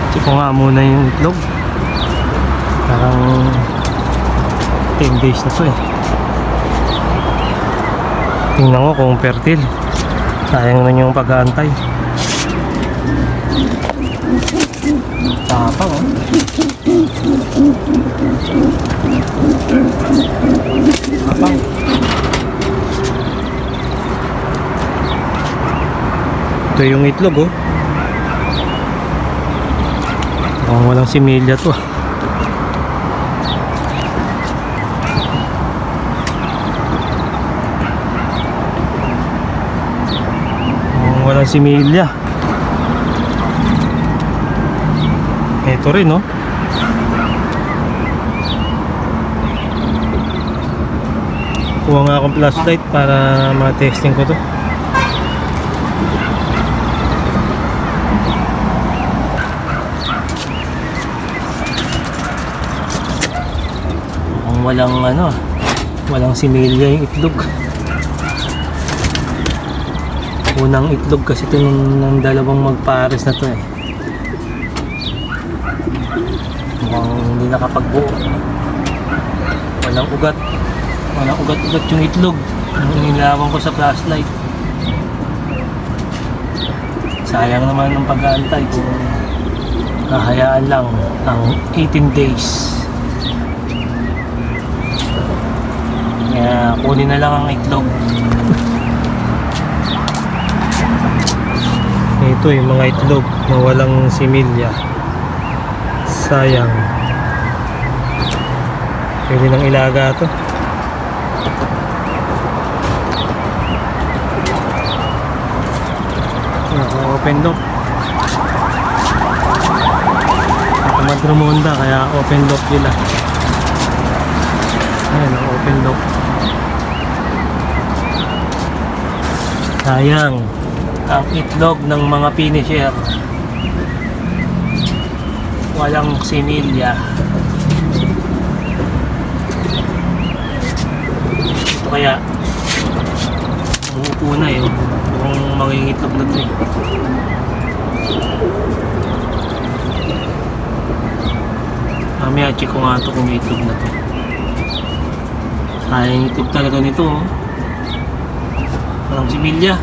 Check ko nga muna yung itlog. Parang 10 days na to eh. Tingnan ko kung fertile. Sayang naman yung pag-aantay. Tapang oh. Tapang. Ito yung itlog oh. Mukhang walang similya to. Mukhang walang similya. Ito rin no. Kuha nga akong flashlight para ma-testing ko to. Walang similya yung itlog. Unang itlog kasi ito ng dalawang magpares na to eh. Mukhang hindi nakapagbuo. Walang ugat yung itlog. Ang nilawan ko sa flashlight. Sayang naman ng pag-aantay kung hahayaan lang ang 18 days. Kaya kunin na lang ang itlog. Ito yung mga itlog na walang similya. Sayang. Pwede nang ilaga to. Open lock. Nakatamad rumonda kaya open lock nila. Ayan ang open lock. Sayang ang itlog ng mga finisher. Walang similya. Ito kaya umuupo na yun kung magiging itlog na ito eh. Mamaya check ko nga ito kung may itlog na ito. Sayang itlog talaga nito oh. Walang similya.